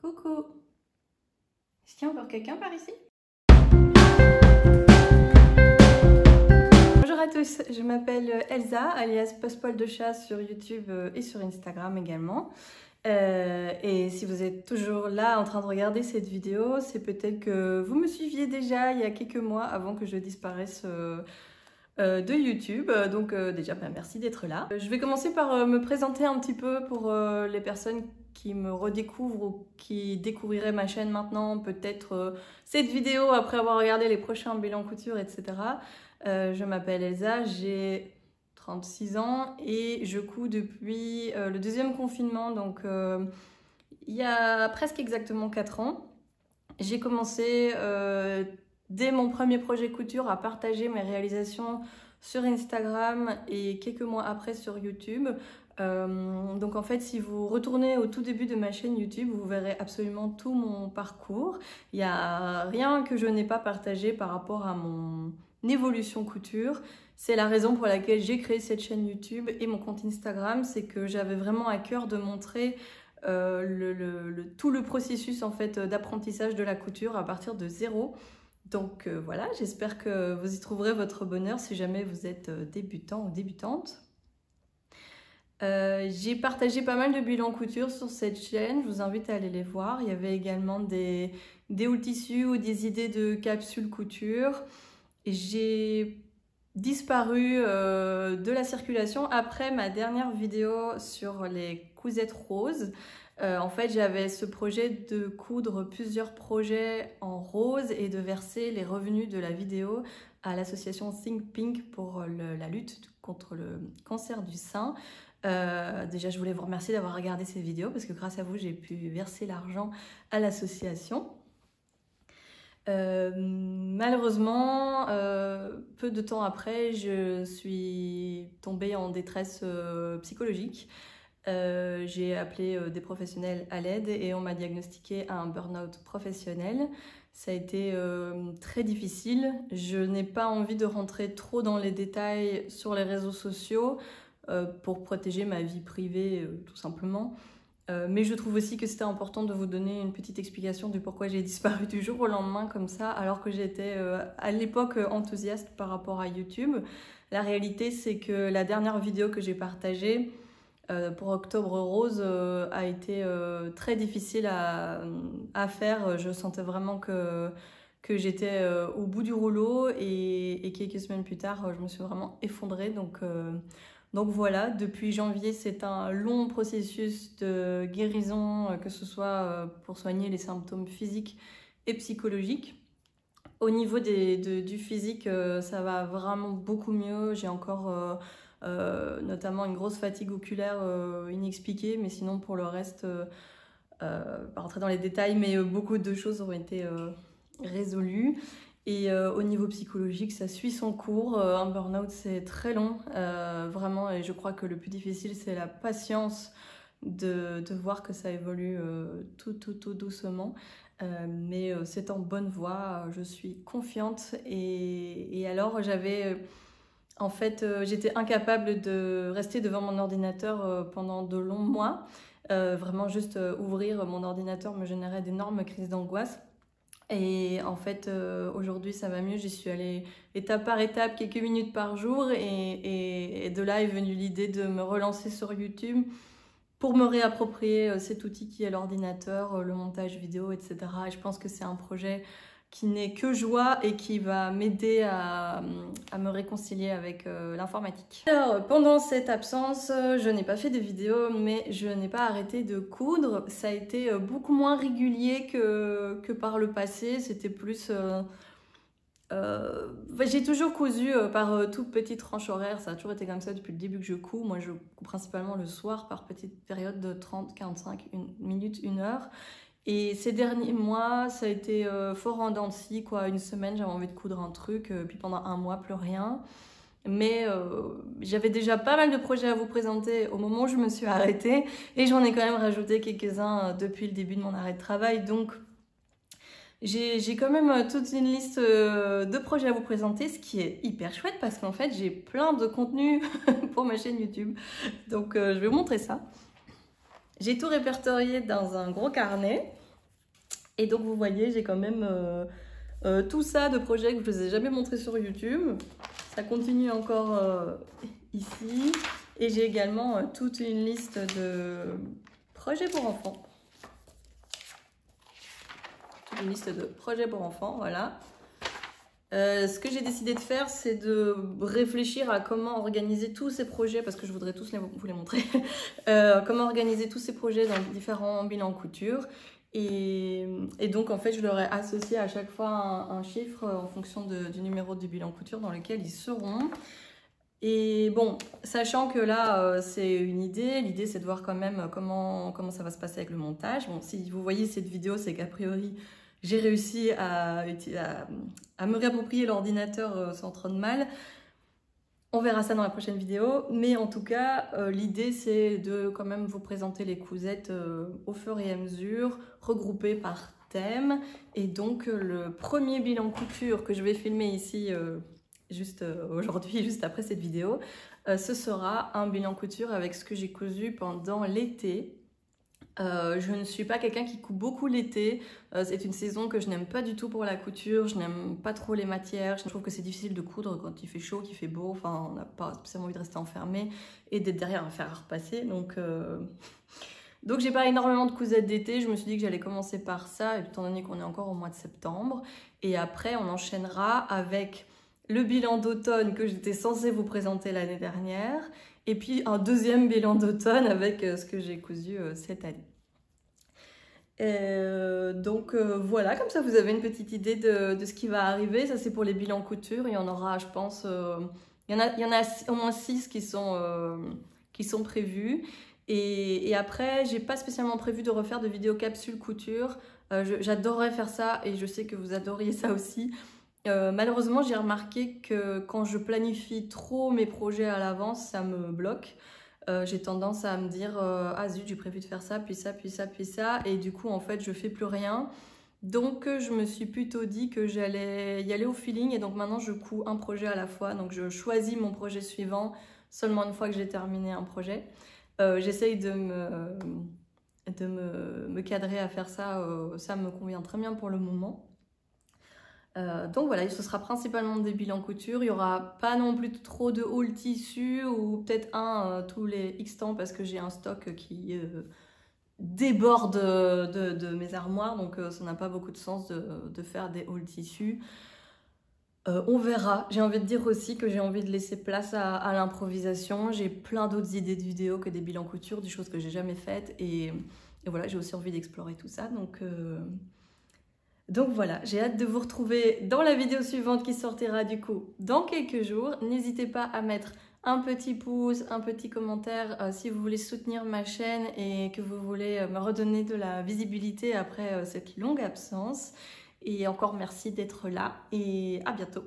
Coucou! Est-ce qu'il y a encore quelqu'un par ici? Bonjour à tous, je m'appelle Elsa, alias Post-Poil de Chat sur YouTube et sur Instagram également. Et si vous êtes toujours là en train de regarder cette vidéo, c'est peut-être que vous me suiviez déjà il y a quelques mois avant que je disparaisse de YouTube. Donc déjà, merci d'être là. Je vais commencer par me présenter un petit peu pour les personnes qui me redécouvrent ou qui découvriraient ma chaîne maintenant, peut-être cette vidéo après avoir regardé les prochains bilans couture, etc. Je m'appelle Elsa, j'ai 36 ans et je couds depuis le deuxième confinement, donc il y a presque exactement 4 ans. J'ai commencé dès mon premier projet couture à partager mes réalisations sur Instagram et quelques mois après sur YouTube. Donc en fait, si vous retournez au tout début de ma chaîne YouTube, vous verrez absolument tout mon parcours. Il n'y a rien que je n'ai pas partagé par rapport à mon évolution couture. C'est la raison pour laquelle j'ai créé cette chaîne YouTube et mon compte Instagram, c'est que j'avais vraiment à cœur de montrer tout le processus en fait d'apprentissage de la couture à partir de zéro. Donc voilà, j'espère que vous y trouverez votre bonheur si jamais vous êtes débutant ou débutante. J'ai partagé pas mal de bilans couture sur cette chaîne, je vous invite à aller les voir. Il y avait également des hauls tissus ou des idées de capsules couture. J'ai disparu de la circulation après ma dernière vidéo sur les cousettes roses. En fait, j'avais ce projet de coudre plusieurs projets en rose et de verser les revenus de la vidéo à l'association Think Pink pour la lutte contre le cancer du sein. Déjà, je voulais vous remercier d'avoir regardé cette vidéo parce que grâce à vous, j'ai pu verser l'argent à l'association. Malheureusement, peu de temps après, je suis tombée en détresse psychologique. J'ai appelé des professionnels à l'aide et on m'a diagnostiqué un burn-out professionnel. Ça a été très difficile. Je n'ai pas envie de rentrer trop dans les détails sur les réseaux sociaux pour protéger ma vie privée tout simplement. Mais je trouve aussi que c'était important de vous donner une petite explication du pourquoi j'ai disparu du jour au lendemain comme ça, alors que j'étais à l'époque enthousiaste par rapport à YouTube. La réalité, c'est que la dernière vidéo que j'ai partagée pour Octobre Rose a été très difficile à faire. Je sentais vraiment que j'étais au bout du rouleau et quelques semaines plus tard, je me suis vraiment effondrée. Donc voilà, depuis janvier, c'est un long processus de guérison, que ce soit pour soigner les symptômes physiques et psychologiques. Au niveau du physique, ça va vraiment beaucoup mieux. J'ai encore notamment une grosse fatigue oculaire inexpliquée, mais sinon pour le reste, pas rentrer dans les détails, mais beaucoup de choses ont été résolues. Et au niveau psychologique, ça suit son cours. Un burn-out, c'est très long, vraiment. Et je crois que le plus difficile, c'est la patience de voir que ça évolue tout doucement. Mais c'est en bonne voie, je suis confiante. Et alors, en fait, j'étais incapable de rester devant mon ordinateur pendant de longs mois. Vraiment, juste ouvrir mon ordinateur me générait d'énormes crises d'angoisse. Et en fait, aujourd'hui, ça va mieux. J'y suis allée étape par étape, quelques minutes par jour. Et de là est venue l'idée de me relancer sur YouTube pour me réapproprier cet outil qui est l'ordinateur, le montage vidéo, etc. Et je pense que c'est un projet qui n'est que joie et qui va m'aider à me réconcilier avec l'informatique. Alors, pendant cette absence, je n'ai pas fait de vidéos, mais je n'ai pas arrêté de coudre. Ça a été beaucoup moins régulier que par le passé. C'était plus... j'ai toujours cousu par toute petite tranche horaire. Ça a toujours été comme ça depuis le début que je couds. Moi, je couds principalement le soir par petite période de 30, 45 minutes, 1 heure. Et ces derniers mois, ça a été fort en dents de scie, quoi. Une semaine, j'avais envie de coudre un truc, puis pendant 1 mois, plus rien. Mais j'avais déjà pas mal de projets à vous présenter au moment où je me suis arrêtée. Et j'en ai quand même rajouté quelques-uns depuis le début de mon arrêt de travail. Donc, j'ai quand même toute une liste de projets à vous présenter, ce qui est hyper chouette parce qu'en fait, j'ai plein de contenu pour ma chaîne YouTube. Donc, je vais vous montrer ça. J'ai tout répertorié dans un gros carnet. Et donc vous voyez, j'ai quand même tout ça de projets que je ne vous ai jamais montré sur YouTube. Ça continue encore ici. Et j'ai également toute une liste de projets pour enfants. Toute une liste de projets pour enfants, voilà. Ce que j'ai décidé de faire, c'est de réfléchir à comment organiser tous ces projets, parce que je voudrais tous vous les montrer, comment organiser tous ces projets dans différents bilans couture. Et donc, en fait, je leur ai associé à chaque fois un chiffre en fonction du numéro du bilan couture dans lequel ils seront. Et bon, sachant que là, c'est une idée, l'idée c'est de voir quand même comment ça va se passer avec le montage. Bon, si vous voyez cette vidéo, c'est qu'a priori, j'ai réussi à me réapproprier l'ordinateur sans trop de mal. On verra ça dans la prochaine vidéo, mais en tout cas, l'idée c'est de quand même vous présenter les cousettes au fur et à mesure, regroupées par thème. Et donc, le premier bilan couture que je vais filmer ici juste aujourd'hui, juste après cette vidéo, ce sera un bilan couture avec ce que j'ai cousu pendant l'été. Je ne suis pas quelqu'un qui coupe beaucoup l'été, c'est une saison que je n'aime pas du tout pour la couture, je n'aime pas trop les matières, je trouve que c'est difficile de coudre quand il fait chaud, qu'il fait beau, enfin on n'a pas spécialement envie de rester enfermé et d'être derrière un fer à repasser, donc j'ai pas énormément de cousettes d'été, je me suis dit que j'allais commencer par ça, étant donné qu'on est encore au mois de septembre, et après on enchaînera avec le bilan d'automne que j'étais censée vous présenter l'année dernière, et puis un deuxième bilan d'automne avec ce que j'ai cousu cette année. Voilà, comme ça vous avez une petite idée de ce qui va arriver. Ça c'est pour les bilans couture, il y en aura je pense, il y en a au moins 6 qui sont prévus. Et après, j'ai pas spécialement prévu de refaire de vidéos capsules couture. J'adorerais faire ça et je sais que vous adoriez ça aussi. Malheureusement, j'ai remarqué que quand je planifie trop mes projets à l'avance, ça me bloque. J'ai tendance à me dire ah zut, j'ai prévu de faire ça, puis ça, puis ça, puis ça, et du coup en fait je fais plus rien. Donc je me suis plutôt dit que j'allais y aller au feeling, et donc maintenant je couds un projet à la fois. Donc je choisis mon projet suivant seulement une fois que j'ai terminé un projet. J'essaye de me cadrer à faire ça, ça me convient très bien pour le moment. Donc voilà, ce sera principalement des bilans couture. Il n'y aura pas non plus trop de haul tissu, ou peut-être un tous les X temps parce que j'ai un stock qui déborde de mes armoires. Donc ça n'a pas beaucoup de sens de faire des haul tissu. On verra. J'ai envie de dire aussi que j'ai envie de laisser place à l'improvisation. J'ai plein d'autres idées de vidéos que des bilans couture, des choses que j'ai jamais faites. Et voilà, j'ai aussi envie d'explorer tout ça. Donc voilà, j'ai hâte de vous retrouver dans la vidéo suivante qui sortira du coup dans quelques jours. N'hésitez pas à mettre un petit pouce, un petit commentaire si vous voulez soutenir ma chaîne et que vous voulez me redonner de la visibilité après cette longue absence. Et encore merci d'être là et à bientôt.